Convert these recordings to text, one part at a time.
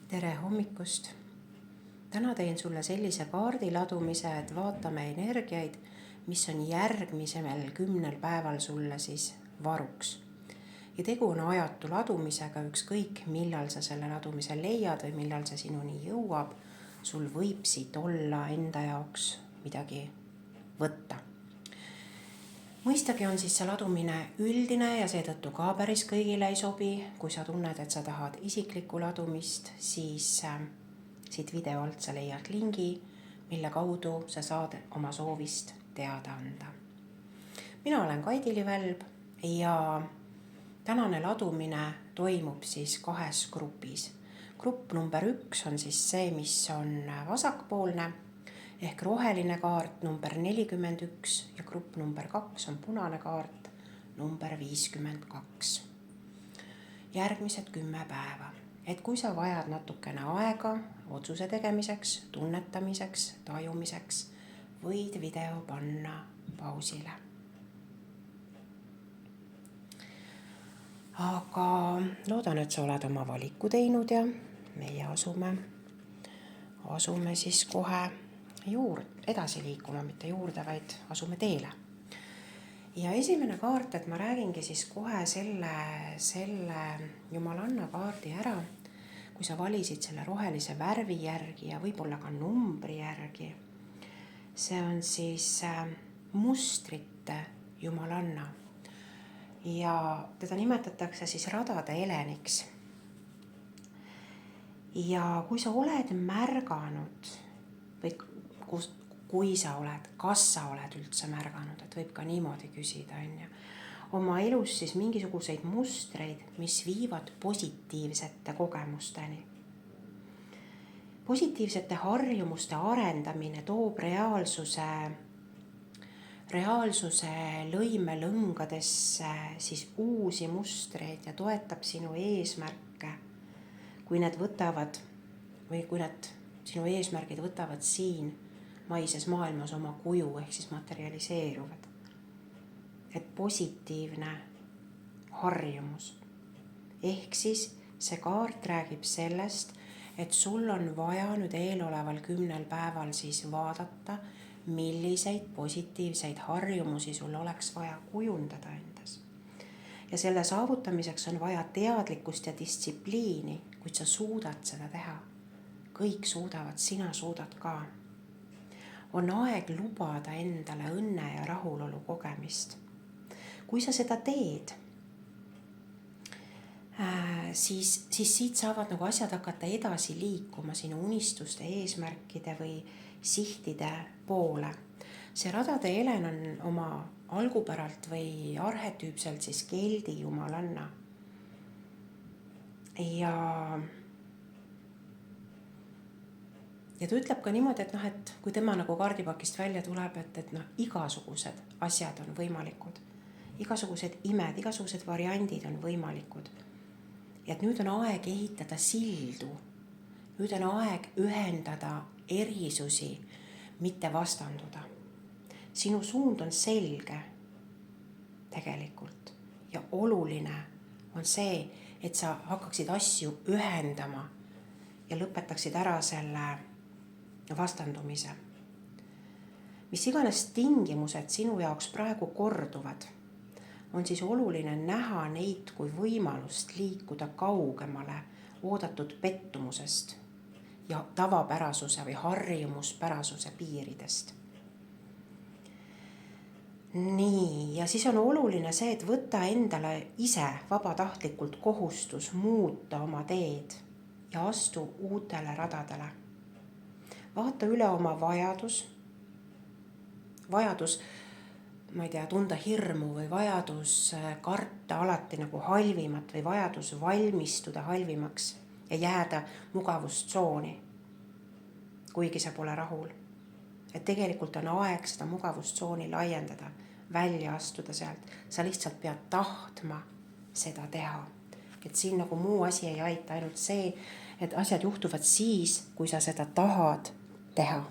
Tere hommikust! Täna teen sulle sellise kaardi ladumise, et vaatame energiaid, mis on järgmisel 10 päeval sulle siis varuks. Ja tegu on ajatu ladumisega, ükskõik millal sa selle ladumise leiad või millal see sinuni jõuab, sul võib siit olla enda jaoks midagi võtta. Mõistagi on siis see ladumine üldine ja seetõttu ka päris kõigile ei sobi. Kui sa tunned, et sa tahad isiklikku ladumist, siis siit video alt sa leiad lingi, mille kaudu sa saad oma soovist teada anda. Mina olen Kaidi Välb ja tänane ladumine toimub siis 2 grupis. Grupp number 1 on siis see, mis on vasakpoolne ehk roheline kaart number 41 ja grupp number 2 on punane kaart number 52. Järgmised 10 päeva. Et kui sa vajad natukene aega otsuse tegemiseks, tunnetamiseks, tajumiseks, võid video panna pausile. Aga loodan, et sa oled oma valiku teinud ja meie asume siis kohe edasi liikuma, mitte juurde, vaid asume teele. Ja esimene kaart, et ma räägingi siis kohe selle Jumalanna kaardi ära, kui sa valisid selle rohelise värvi järgi ja võib-olla ka numbri järgi. See on siis mustrite Jumalanna ja teda nimetatakse siis radade eleniks. Ja kui sa oled märganud või kas sa oled üldse märganud, et võib ka niimoodi küsida, oma elus siis mingisuguseid mustreid, mis viivad positiivsete kogemusteni. Positiivsete harjumuste arendamine toob reaalsuse lõimelõngadesse siis uusi mustreid ja toetab sinu eesmärke, kui sinu eesmärgid võtavad siin maises maailmas oma kuju ehk siis materialiseeruvad. Et positiivne harjumus. Ehk siis see kaart räägib sellest, et sul on vaja nüüd eeloleval 10 päeval siis vaadata, milliseid positiivseid harjumusi sul oleks vaja kujundada endas. Ja selle saavutamiseks on vaja teadlikkust ja distsipliini, kuid sa suudad seda teha. Kõik suudavad, sina suudad ka. On aeg lubada endale õnne ja rahulolu kogemist. Kui sa seda teed, siis siit saavad asjad hakata edasi liikuma sinu unistuste, eesmärkide või sihtide poole. See radade elen on oma algupäralt või arhetüüpselt siis keldi Jumalanna. Ja ta ütleb ka niimoodi, et kui tema kaardipakist välja tuleb, et igasugused asjad on võimalikud. Igasugused imed, igasugused variandid on võimalikud. Ja et nüüd on aeg ehitada sildu. Nüüd on aeg ühendada erisusi, mitte vastanduda. Sinu suund on selge tegelikult. Ja oluline on see, et sa hakkaksid asju ühendama ja lõpetaksid ära selle vastandumise. Mis iganes tingimused sinu jaoks praegu korduvad, on siis oluline näha neid kui võimalust liikuda kaugemale oodatud pettumusest ja tavapärasuse või harjumuspärasuse piiridest. Nii, ja siis on oluline see, et võtta endale ise vabatahtlikult kohustus muuta oma teed ja astu uutele radadele. Vaata üle oma vajadus, tunda hirmu või vajadus karta alati halvimat või vajadus valmistuda halvimaks ja jääda mugavustsooni, kuigi sa pole rahul. Et tegelikult on aeg seda mugavustsooni laiendada, välja astuda sealt. Sa lihtsalt pead tahtma seda teha. Et siin muu asi ei aita, ainult see, et asjad juhtuvad siis, kui sa seda tahad teha.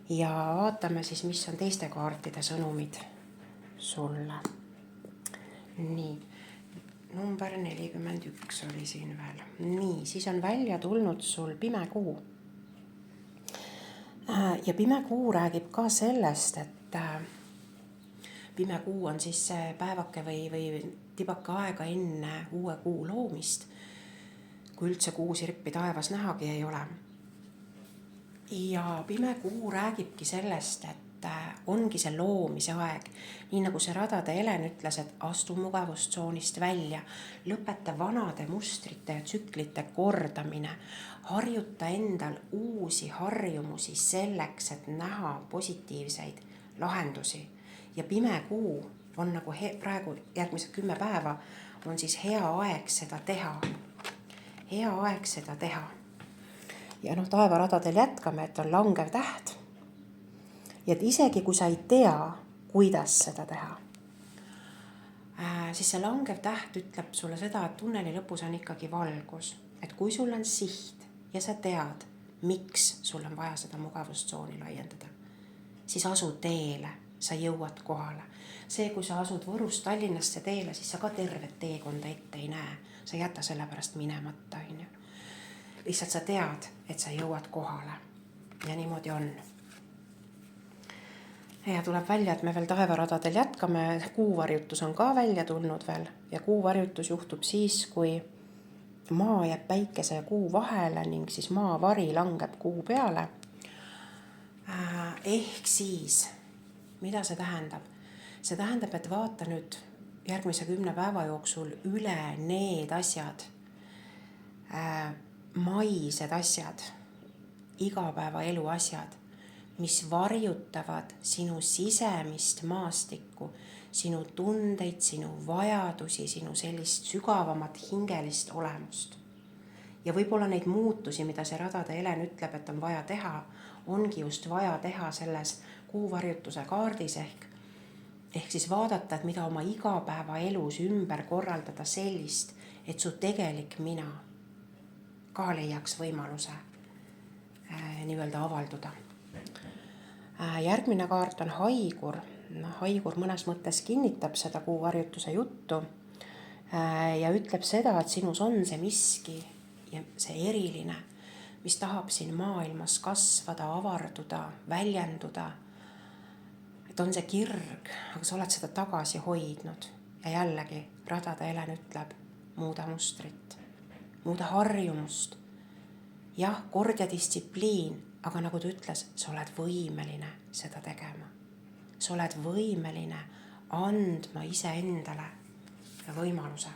Ja vaatame siis, mis on teiste kaartide sõnumid sulle. Nii. number 41 oli siin veel. Nii, siis on välja tulnud sul pime kuu. Ja pime kuu räägib ka sellest, et pime kuu on siis see päevake või tibake aega enne uue kuu loomist, kui üldse kuusirpi taevas nähagi ei ole. Ja pime kuu räägibki sellest, et ongi see loomise aeg. Nii nagu see radade Helen ütles, et astu mugavustsoonist välja, lõpeta vanade mustrite ja tsüklite kordamine, harjuta endal uusi harjumusi selleks, et näha positiivseid lahendusi. Ja pime kuu on nagu praegu järgmised 10 päeva on siis hea aeg seda teha. Hea aeg seda teha. Ja taevaradadel jätkame, et on langev täht. Ja et isegi kui sa ei tea, kuidas seda teha, siis see langev täht ütleb sulle seda, et tunneli lõpus on ikkagi valgus. Et kui sul on siht ja sa tead, miks sul on vaja seda mugavustsooni laiendada, siis asu teele, sa jõuad kohale. See, kui sa asud Võrust Tallinnasse teele, siis sa ka tervet teekonda ette ei näe. Sa ei jäta selle pärast minemata. Lihtsalt sa tead, et sa jõuad kohale. Ja niimoodi on. Ja tuleb välja, et me veel taevaradadel jätkame. Kuuvarjutus on ka välja tulnud veel. Ja kuuvarjutus juhtub siis, kui maa jääb päikese ja kuu vahele ning siis maavari langeb kuu peale. Ehk siis, mida see tähendab? See tähendab, et vaata nüüd järgmise 10 päeva jooksul üle need asjad, maised asjad, igapäevaelu asjad, mis varjutavad sinu sisemist maastikku, sinu tundeid, sinu vajadusi, sinu sellist sügavamat hingelist olemust. Ja võib-olla neid muutusi, mida see radade Helen ütleb, et on vaja teha, ongi just vaja teha selles kuuvarjutuse kaardis ehk siis vaadata, et mida oma igapäevaelus ümber korraldada sellist, et su tegelik mina ka leiaks võimaluse nii-öelda avalduda. Järgmine kaart on haigur. Haigur mõnes mõttes kinnitab seda kuuvarjutuse juttu ja ütleb seda, et sinus on see miski ja see eriline, mis tahab siin maailmas kasvada, avarduda, väljenduda. Et on see kirg, aga sa oled seda tagasi hoidnud. Ja jällegi radade Helen ütleb, muuda mustrit, muuda harjumust. Jah, kord ja distsipliin, aga nagu ta ütles, sa oled võimeline seda tegema. Sa oled võimeline andma iseendale võimaluse.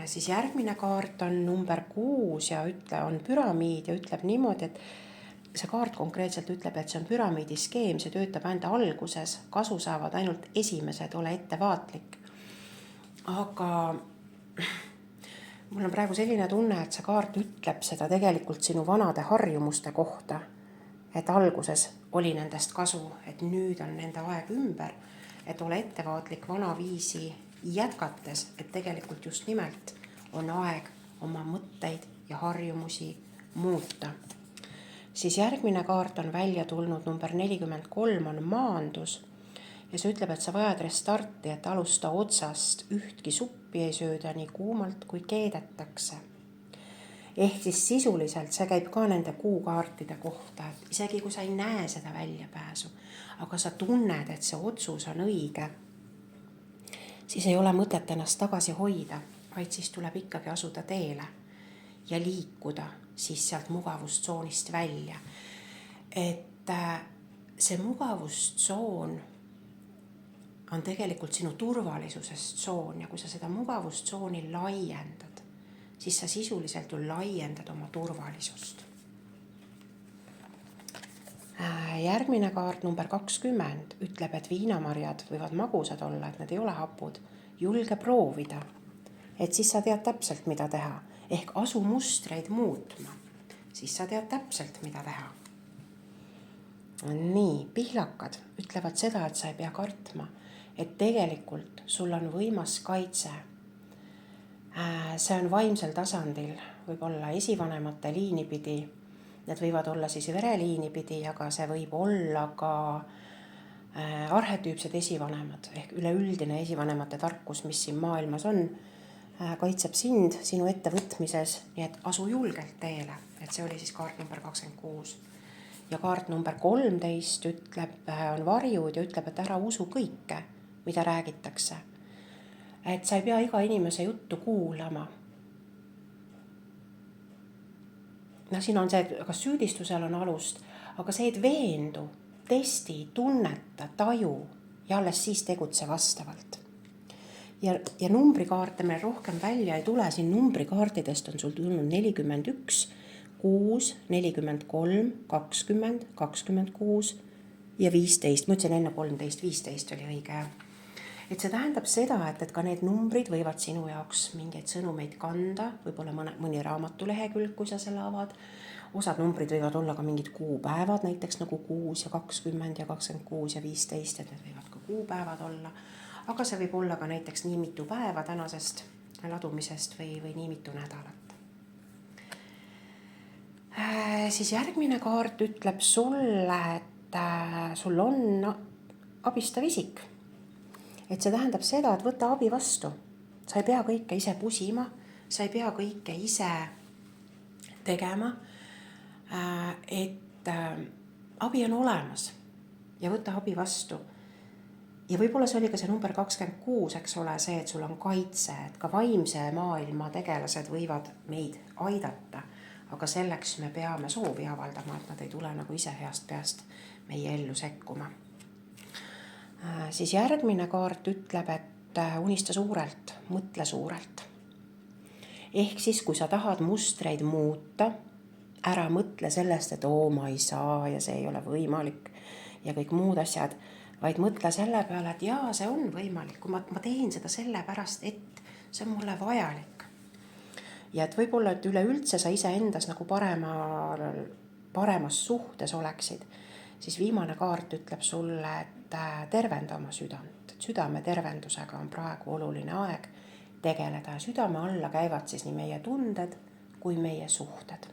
Siis järgmine kaart on number 6 ja on püramiid ja ütleb niimoodi, et see kaart konkreetselt ütleb, et see on püramiidi skeem, see töötab enda alguses, kasu saavad ainult esimesed, ole ettevaatlik. Aga mul on praegu selline tunne, et see kaart ütleb seda tegelikult sinu vanade harjumuste kohta, et alguses oli nendest kasu, et nüüd on nende aeg ümber, et ole ettevaatlik vana viisi jätkates, et tegelikult just nimelt on aeg oma mõtteid ja harjumusi muuta. Siis järgmine kaart on välja tulnud, number 43 on maandus ja see ütleb, et sa vajad restarti, et alusta otsast, ühtki suppi ei sööda nii kuumalt kui keedetakse. Ehk siis sisuliselt see käib ka nende kuukaartide kohta, et isegi kui sa ei näe seda väljapääsu, aga sa tunned, et see otsus on õige, siis ei ole mõtet ennast tagasi hoida, vaid siis tuleb ikkagi asuda teele ja liikuda siis sealt mugavustsoonist välja. Et see mugavustsoon on tegelikult sinu turvalisusest tsoon ja kui sa seda mugavustsooni laiendad, siis sa sisuliselt ju laiendad oma turvalisust. Järgmine kaart number 20 ütleb, et viinamarjad võivad magusad olla, et need ei ole hapud. Julge proovida, et siis sa tead täpselt, mida teha. Ehk asu mustreid muutma, siis sa tead täpselt, mida teha. Nii, pihlakad ütlevad seda, et sa ei pea kartma, et tegelikult sul on võimas kaitse. See on vaimsel tasandil, võib olla esivanemate liini pidi, need võivad olla siis vereliini pidi, aga see võib olla ka arhetüüpsed esivanemad ehk üleüldine esivanemate tarkus, mis siin maailmas on, kaitseb sind sinu ettevõtmises, nii et asu julgelt teele, et see oli siis kaart number 26. Ja kaart number 13 ütleb, on varjud ja ütleb, et ära usu kõike, mida räägitakse. Et sa ei pea iga inimese juttu kuulama. Siin on see, kas süüdistusel on alust, aga see, et veendu, testi, tunneta, taju ja alles siis tegutse vastavalt. Ja numbrikaarte meil rohkem välja ei tule, siin numbrikaartidest on sul tulnud 41, 6, 43, 20, 26 ja 15. Ma ütlesin enne 13, 15 oli õige. Et see tähendab seda, et ka need numbrid võivad sinu jaoks mingeid sõnumeid kanda, võib-olla mõni raamatulehekülg, kui sa selle avad. Osad numbrid võivad olla ka mingid kuupäevad, näiteks nagu 6 ja 20 ja 26 ja 15, et need võivad ka kuupäevad olla. Aga see võib olla ka näiteks nii mitu päeva tänasest ladumisest või nii mitu nädalat. Siis järgmine kaart ütleb sulle, et sul on abistav isik. Et see tähendab seda, et võta abi vastu. Sa ei pea kõike ise pusima, sa ei pea kõike ise tegema, et abi on olemas ja võta abi vastu. Ja võib-olla see oli ka see number 26, eks ole, see, et sul on kaitse, et ka vaimse maailma tegelased võivad meid aidata, aga selleks me peame soovi avaldama, et nad ei tule nagu ise heast peast meie ellu sekkuma. Siis järgmine kaart ütleb, et unista suurelt, mõtle suurelt. Ehk siis, kui sa tahad mustreid muuta, ära mõtle sellest, et ma ei saa ja see ei ole võimalik ja kõik muud asjad, vaid mõtle selle peale, et jaa, see on võimalik, kui ma teen seda sellepärast, et see on mulle vajalik. Ja et võib-olla, et üleüldse sa ise endas nagu paremas suhtes oleksid, siis viimane kaart ütleb sulle, et tervenda oma südant. Südame tervendusega on praegu oluline aeg tegeleda. Südame alla käivad siis nii meie tunded kui meie suhted.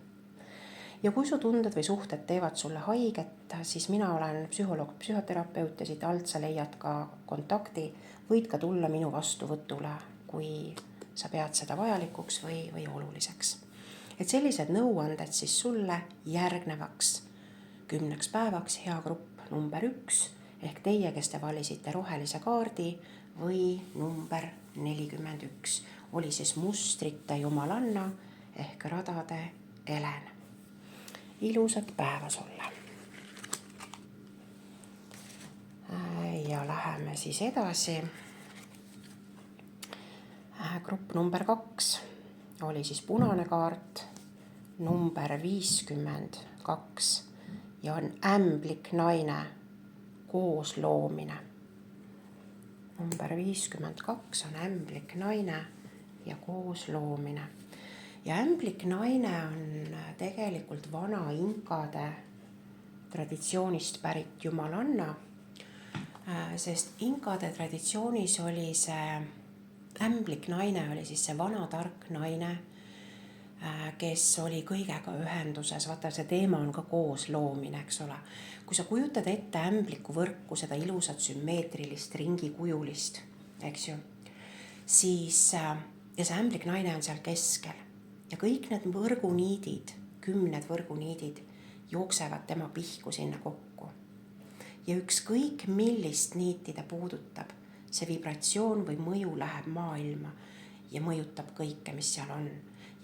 Ja kui su tunded või suhted teevad sulle haiget, siis mina olen psühholoog, psühhoterapeut ja siit alt sa leiad ka kontakti. Võid ka tulla minu vastuvõtule, kui sa pead seda vajalikuks või oluliseks. Et sellised nõuanded siis sulle järgnevaks 10 päevaks, hea grupp number 1, ehk teie, kes te valisite rohelise kaardi või number 41, oli siis mustrite jumalanna ehk radade Helen. Ilusat päeva sulle. Ja läheme siis edasi. Grupp number 2 oli siis punane kaart, number 52 ja on ämblik naine, koos loomine. Number 52 on ämblik naine ja koos loomine. Ja ämblik naine on tegelikult vana inkade traditsioonist pärit jumalanna, sest inkade traditsioonis oli see ämblik naine, oli siis see vana tark naine, kes oli kõigega ühenduses. Vaata, see teema on ka koos loomine, eks ole. Kui sa kujutad ette ämbliku võrku, seda ilusat sümmeetrilist ringikujulist, eks ju, siis ja see ämblik naine on seal keskel. Ja kõik need võrguniidid, 10 võrguniidid jooksevad tema pihku sinna kokku. Ja ükskõik millist niiti ta puudutab, see vibratsioon või mõju läheb maailma ja mõjutab kõike, mis seal on.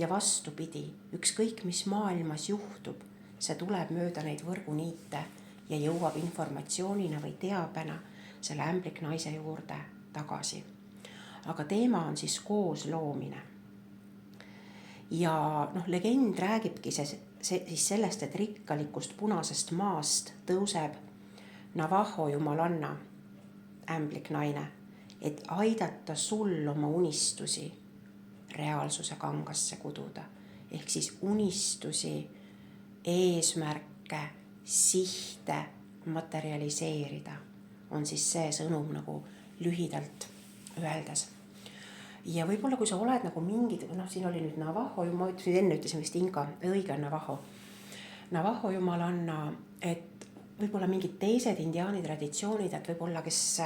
Ja vastupidi, ükskõik mis maailmas juhtub, see tuleb mööda neid võrguniite ja jõuab informatsioonina või teabena selle ämblik naise juurde tagasi. Aga teema on siis koos loomine. Ja legend räägibki siis sellest, et rikkalikust punasest maast tõuseb Navajo jumalanna, ämblik naine, et aidata sul oma unistusi reaalsuse kangasse kududa. Ehk siis unistusi, eesmärke, sihte materialiseerida on siis see sõnum nagu lühidalt öeldes. Ja võib-olla kui sa oled nagu mingid, siin oli nüüd Navajo, ma enne ütlesin vist Inka, õige on Navajo. Navajo jumalanna, et võib-olla mingid teised indiaani traditsioonid, et võib-olla kes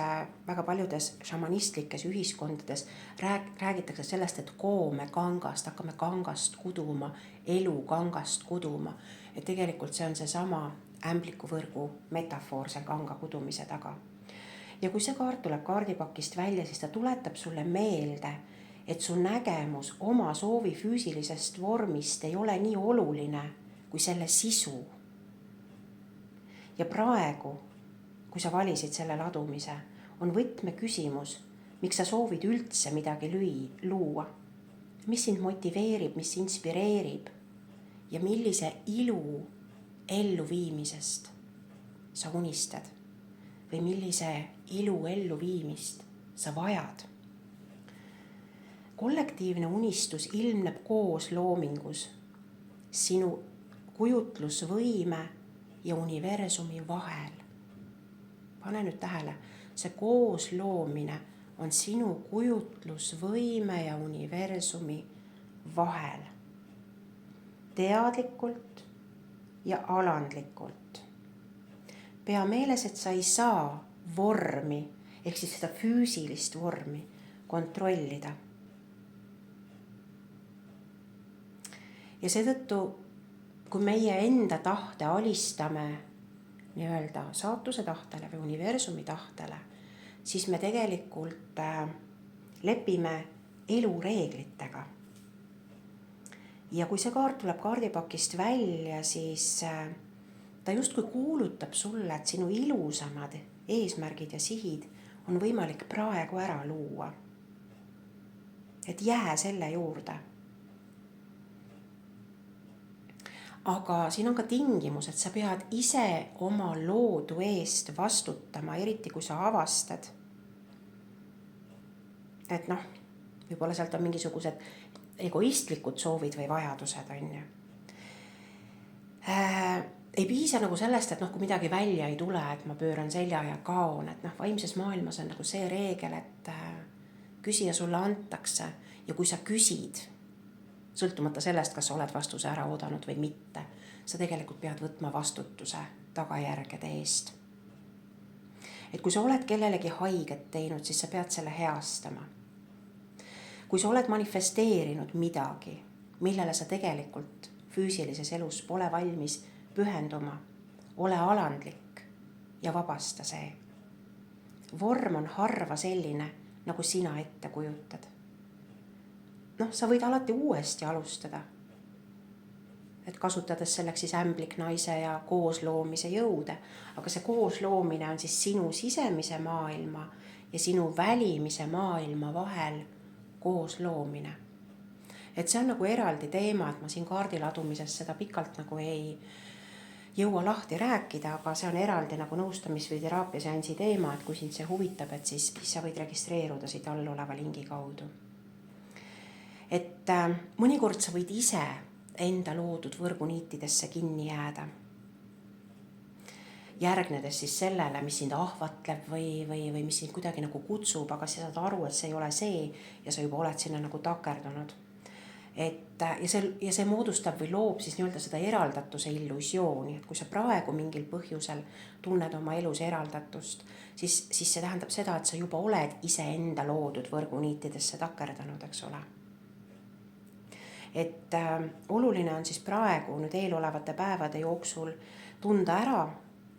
väga paljudes šamanistlikes ühiskondades räägitakse sellest, et koome kangast, hakkame kangast kuduma, elu kangast kuduma. Et tegelikult see on seesama ämblikuvõrgu metafoor seal kanga kudumise taga. Ja kui see kaart tuleb kaardipakist välja, siis ta tuletab sulle meelde, et su nägemus oma soovi füüsilisest vormist ei ole nii oluline kui selle sisu. Ja praegu, kui sa valisid selle ladumise, on võtmeküsimus, miks sa soovid üldse midagi luua. Mis sind motiveerib, mis inspireerib ja millise ilu elluviimisest sa unistad või millise ilu elluviimist sa vajad. Kollektiivne unistus ilmneb koos loomingus sinu kujutlusvõime ja universumi vahel. Pane nüüd tähele, see koosloomine on sinu kujutlusvõime ja universumi vahel. Teadlikult ja alandlikult. Pea meeles, et sa ei saa vormi, ehk siis seda füüsilist vormi kontrollida. Ja seetõttu, kui meie enda tahte alistame nii-öelda saatuse tahtele või universumi tahtele, siis me tegelikult lepime elureeglitega. Ja kui see kaart tuleb kaardipakist välja, siis ta justkui kuulutab sulle, et sinu ilusamad eesmärgid ja sihid on võimalik praegu ära luua. Et jää selle juurde. Aga siin on ka tingimus, et sa pead ise oma loodu eest vastutama, eriti kui sa avastad. Et võib-olla sealt on mingisugused egoistlikud soovid või vajadused, on ju. Ei piisa nagu sellest, et kui midagi välja ei tule, et ma pööran selja ja kaon, et vaimses maailmas on nagu see reegel, et küsija sulle antakse ja kui sa küsid, sõltumata sellest, kas sa oled vastuse ära oodanud või mitte, sa tegelikult pead võtma vastutuse tagajärgede eest. Et kui sa oled kellelegi haiget teinud, siis sa pead selle heastama. Kui sa oled manifesteerinud midagi, millele sa tegelikult füüsilises elus pole valmis pühenduma, ole alandlik ja vabasta see. Vorm on harva selline, nagu sina ette kujutad. Sa võid alati uuesti alustada, et kasutades selleks siis ämbliknaise ja koosloomise jõude, aga see koosloomine on siis sinu sisemise maailma ja sinu välimise maailma vahel koosloomine. Et see on nagu eraldi teema, et ma siin kaardiladumises seda pikalt nagu ei jõua lahti rääkida, aga see on eraldi nagu nõustamis- või teraapiaseansi teema, et kui sind see huvitab, et siis sa võid registreeruda siit all oleva lingi kaudu. Et mõnikord sa võid ise enda loodud võrguniitidesse kinni jääda. Järgnedes siis sellele, mis sind ahvatleb või mis sind kuidagi nagu kutsub, aga sa saad aru, et see ei ole see ja sa juba oled sinna nagu takerdunud. Ja see moodustab või loob siis nii-öelda seda eraldatuse illusiooni, et kui sa praegu mingil põhjusel tunned oma elus eraldatust, siis see tähendab seda, et sa juba oled iseenda loodud võrguniitidesse takerdanud, eks ole. Et oluline on siis praegu nüüd eelolevate päevade jooksul tunda ära,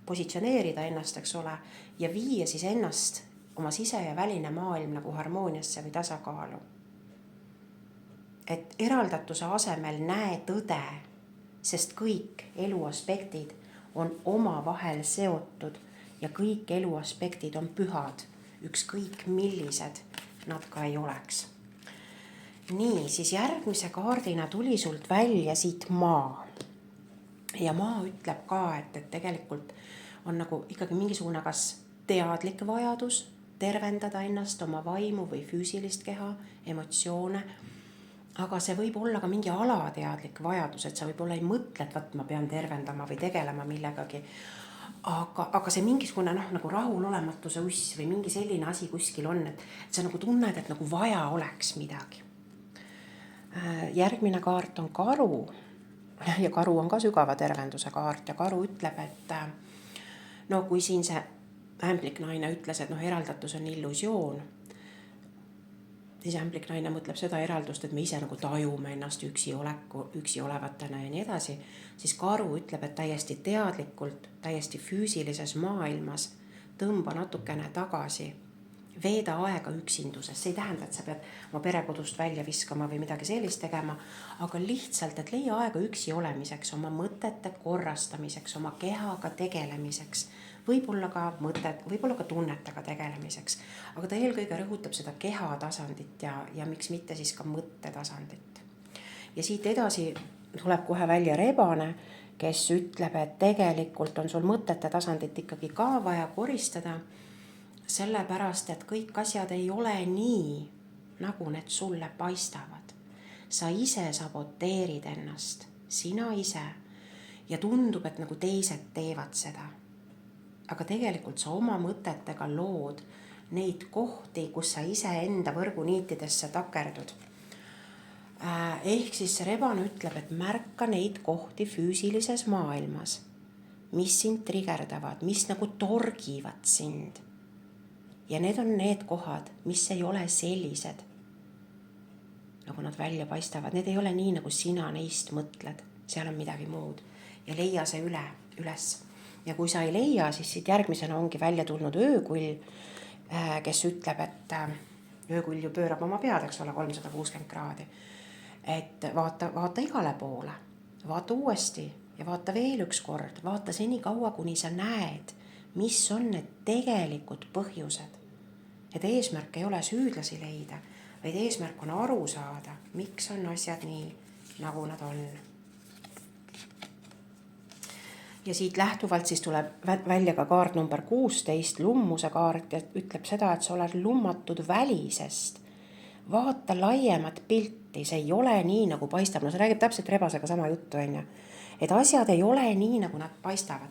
positsioneerida ennast, eks ole, ja viia siis ennast oma sise- ja väline maailm nagu harmooniasse või tasakaalu. Et eraldatuse asemel näe tõde, sest kõik eluaspektid on omavahel seotud ja kõik eluaspektid on pühad, ükskõik millised nad ka ei oleks. Nii, siis järgmise kaardina tuli sult välja siit maa. Ja maa ütleb ka, et tegelikult on nagu ikkagi mingisugune kas teadlik vajadus tervendada ennast, oma vaimu või füüsilist keha, emotsioone. Aga see võib olla ka mingi alateadlik vajadus, et sa võib-olla ei mõtle, et ma pean tervendama või tegelema millegagi. Aga see mingisugune nagu rahulolematuse uss või mingi selline asi kuskil on, et sa nagu tunned, et nagu vaja oleks midagi. Järgmine kaart on karu ja karu on ka sügava tervenduse kaart ja karu ütleb, et No kui siin see ämblik naine ütles, et eraldatus on illusioon, siis ämblik naine mõtleb seda eraldust, et me ise nagu tajume ennast üksi olevatena ja nii edasi, siis Karu ütleb, et täiesti teadlikult, täiesti füüsilises maailmas tõmba natukene tagasi, veeda aega üksinduses. See ei tähenda, et sa pead oma perekodust välja viskama või midagi sellist tegema, aga lihtsalt, et leia aega üksi olemiseks, oma mõtete korrastamiseks, oma kehaga tegelemiseks, võib-olla ka tunnetega tegelemiseks, aga ta eelkõige rõhutab seda keha tasandit ja miks mitte siis ka mõtte tasandit. Ja siit edasi tuleb kohe välja rebane, kes ütleb, et tegelikult on sul mõtete tasandit ikkagi ka vaja koristada, sellepärast, et kõik asjad ei ole nii, nagu need sulle paistavad. Sa ise saboteerid ennast, sina ise, ja tundub, et nagu teised teevad seda. Aga tegelikult sa oma mõtetega lood neid kohti, kus sa ise enda võrguniitidesse takerdud. Ehk siis rebane ütleb, et märka neid kohti füüsilises maailmas, mis sind trigerdavad, mis nagu torgivad sind. Ja need on need kohad, mis ei ole sellised, nagu nad välja paistavad. Need ei ole nii, nagu sina neist mõtled. Seal on midagi muud. Ja leia see üles. Ja kui sa ei leia, siis siit järgmisena ongi välja tulnud öökull, kes ütleb, et öökull ju pöörab oma pead, eks ole, 360 kraadi. Et vaata igale poole, vaata uuesti ja vaata veel üks kord, vaata seni kaua, kuni sa näed, mis on need tegelikud põhjused. Et eesmärk ei ole süüdlasi leida, vaid eesmärk on aru saada, miks on asjad nii, nagu nad on. Ja siit lähtuvalt siis tuleb välja ka kaart number 16, lummuse kaart, ja ütleb seda, et sa oled lummatud välisest. Vaata laiemat pilti, see ei ole nii, nagu paistab. No see räägib täpselt rebasega sama juttu, on. Et asjad ei ole nii, nagu nad paistavad.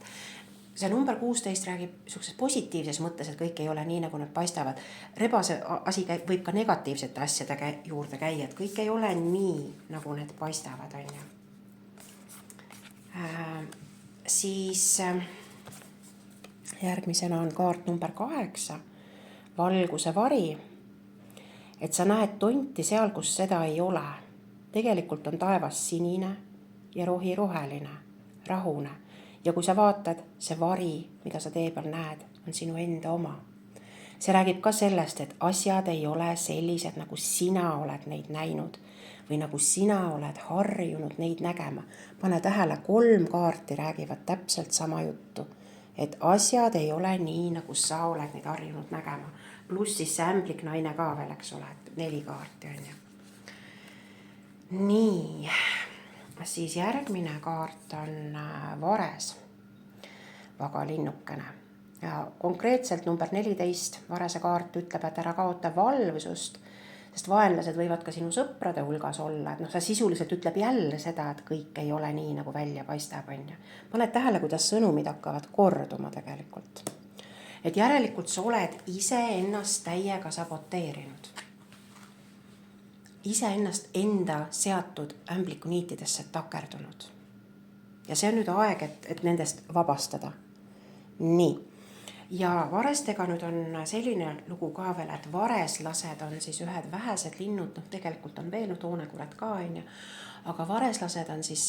See number 16 räägib sellises positiivses mõttes, et kõik ei ole nii, nagu nad paistavad. Rebase asi võib ka negatiivsete asjade juurde käia, et kõik ei ole nii, nagu need paistavad, on. Siis järgmisena on kaart number 8, valguse vari. Et sa näed tonti seal, kus seda ei ole. Tegelikult on taevas sinine ja rohi roheline, rahune. Ja kui sa vaatad, see vari, mida sa tee peal näed, on sinu enda oma. See räägib ka sellest, et asjad ei ole sellised, nagu sina oled neid näinud või nagu sina oled harjunud neid nägema. Pane tähele, 3 kaarti räägivad täpselt sama juttu, et asjad ei ole nii, nagu sa oled neid harjunud nägema. Pluss siis see ämblik naine ka veel, eks ole, et 4 kaarti on. Nii, siis järgmine kaart on vares, vagalinnukene. Ja konkreetselt number 14 varese kaart ütleb, et ära kaota valvsust, sest vaenlased võivad ka sinu sõprade hulgas olla. Et see sisuliselt ütleb jälle seda, et kõik ei ole nii, nagu välja paistab. Paned tähele, kuidas sõnumid hakkavad korduma tegelikult. Et järelikult sa oled ise ennast täiega saboteerinud. Ise ennast enda seatud ämblikuniitidesse takerdunud. Ja see on nüüd aeg, et nendest vabastada. Nii. Ja varestega nüüd on selline lugu ka veel, et vareslased on siis ühed vähesed linnud, tegelikult on veel toonekured ka, aga vareslased on siis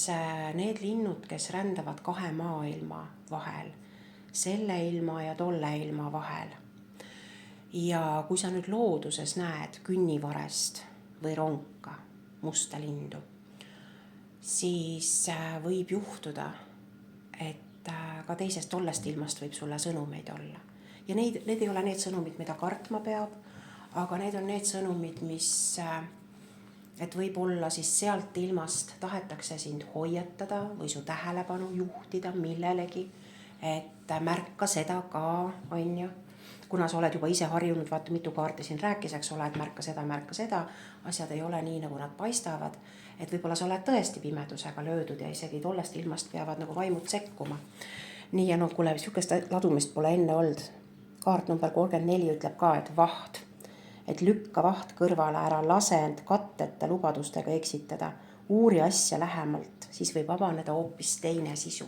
need linnud, kes rändavad 2 maailma vahel, selle ilma ja tolle ilma vahel. Ja kui sa nüüd looduses näed künnivarest või ronka, musta lindu, siis võib juhtuda, et ka teisest tollest ilmast võib sulle sõnumeid olla. Ja need ei ole need sõnumid, mida kartma peab, aga need on need sõnumid, mis, et võib-olla siis sealt ilmast tahetakse sind hoiatada või su tähelepanu juhtida millelegi, et märka seda ka, on. Kuna sa oled juba ise harjunud, vaata mitu kaarti siin rääkis, eks ole, et märka seda, asjad ei ole nii, nagu nad paistavad, et võib-olla sa oled tõesti pimedusega löödud ja isegi tollest ilmast peavad nagu vaimud sekkuma. Nii ja kuule, sihukest ladumist pole enne olnud. Kaart number 34 ütleb ka, et vaht, et lükka vaht kõrvale, ära lase end katteta lubadustega eksitada, uuri asja lähemalt, siis võib avaneda hoopis teine sisu.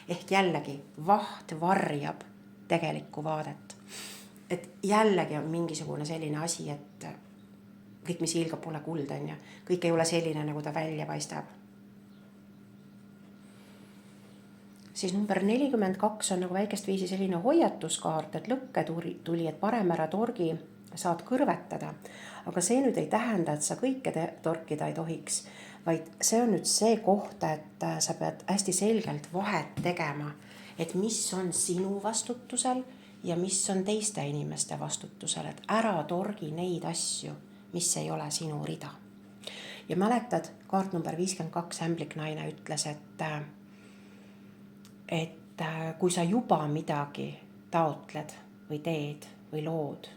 Ehk jällegi, vaht varjab tegelikku vaadet. Et jällegi on mingisugune selline asi, et kõik, mis hiilgab, pole kuld, on ju. Kõik ei ole selline, nagu ta välja paistab. Siis number 42 on nagu väikest viisi selline hoiatuskaart, et lõkke tuli, et parem ära torgi, saad kõrvetada. Aga see nüüd ei tähenda, et sa kõike torkida ei tohiks, vaid see on nüüd see koht, et sa pead hästi selgelt vahet tegema, et mis on sinu vastutusel ja mis on teiste inimeste vastutusel, et ära torgi neid asju, mis ei ole sinu rida. Ja mäletad, kaart number 52 ämbliknaine ütles, et kui sa juba midagi taotled või teed või lood,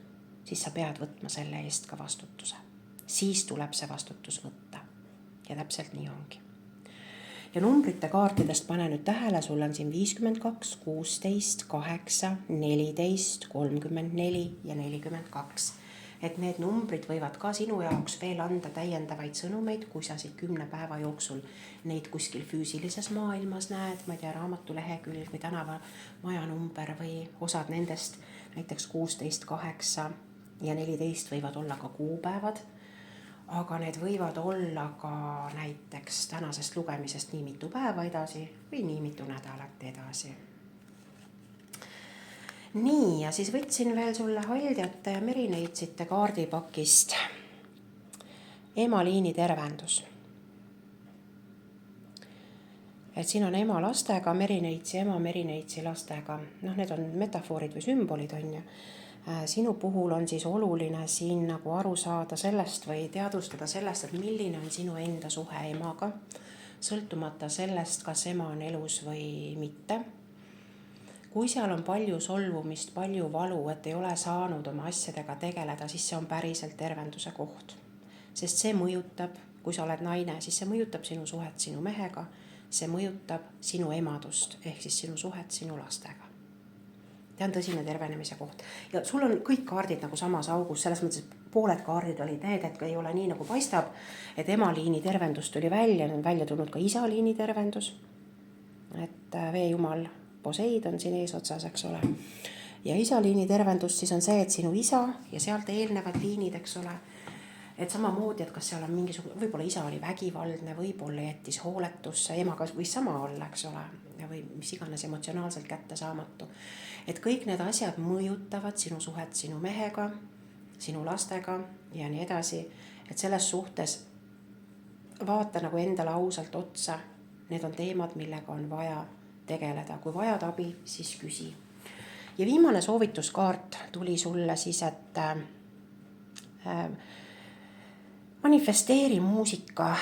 siis sa pead võtma selle eest ka vastutuse. Siis tuleb see vastutus võtta. Ja täpselt nii ongi. Ja numbrite kaartidest pane nüüd tähele, sul on siin 52, 16, 8, 14, 34 ja 42. Et need numbrid võivad ka sinu jaoks veel anda täiendavaid sõnumeid, kui sa siit 10 päeva jooksul neid kuskil füüsilises maailmas näed, ma ei tea, raamatulehekülg või tänavamaja number või osad nendest, näiteks 16, 8 ja 14 võivad olla ka kuupäevad, aga need võivad olla ka näiteks tänasest lugemisest nii mitu päeva edasi või nii mitu nädalat edasi. Nii, ja siis võtsin veel sulle Haldjate ja Merineitsite kaardipakist emaliini tervendus. Et siin on ema lastega, Merineitsi ema, Merineitsi lastega. Need on metafoorid või sümbolid, on ju. Sinu puhul on siis oluline siin nagu aru saada sellest või teadvustada sellest, et milline on sinu enda suhe emaga, sõltumata sellest, kas ema on elus või mitte. Kui seal on palju solvumist, palju valu, et ei ole saanud oma asjadega tegeleda, siis see on päriselt tervenduse koht. Sest see mõjutab, kui sa oled naine, siis see mõjutab sinu suhet sinu mehega, see mõjutab sinu emadust, ehk siis sinu suhet sinu lastega. See on tõsine tervenemise koht. Ja sul on kõik kaardid nagu samas augus, selles mõttes, et pooled kaardid olid need, et ei ole nii nagu paistab, et emaliini tervendus tuli välja, on välja tulnud ka isaliini tervendus, et veejumal Poseidon siin eesotsas, eks ole. Ja isaliini tervendus siis on see, et sinu isa ja sealt eelnevad liinid, eks ole. Et samamoodi, et kas seal on mingisugune, võib-olla isa oli vägivaldne, võib-olla jättis hooletusse, emaga võis sama olla, eks ole, või mis iganes emotsionaalselt kättesaamatu. Et kõik need asjad mõjutavad sinu suhet sinu mehega, sinu lastega ja nii edasi. Et selles suhtes vaata nagu endale ausalt otsa. Need on teemad, millega on vaja tegeleda. Kui vajad abi, siis küsi. Ja viimane soovituskaart tuli sulle siis, et manifesteeri muusika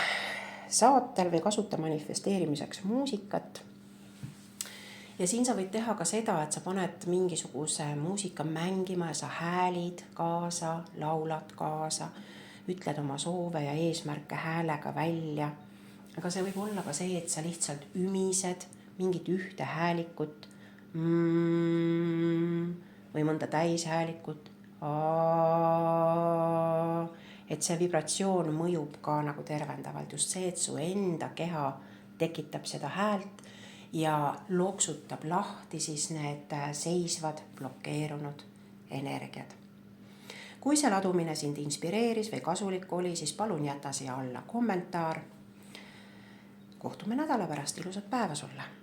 saatel või kasuta manifesteerimiseks muusikat. Ja siin sa võid teha ka seda, et sa paned mingisuguse muusika mängima ja sa häälid kaasa, laulad kaasa, ütled oma soove ja eesmärke häälega välja. Aga see võib olla ka see, et sa lihtsalt ümised mingit ühte häälikut või mõnda täishäälikut. Et see vibratsioon mõjub ka nagu tervendavalt. Just see, et su enda keha tekitab seda häält ja loksutab lahti siis need seisvad, blokeerunud energiad. Kui see ladumine sind inspireeris või kasulik oli, siis palun jäta siia alla kommentaar. Kohtume nädala pärast, ilusat päeva sulle!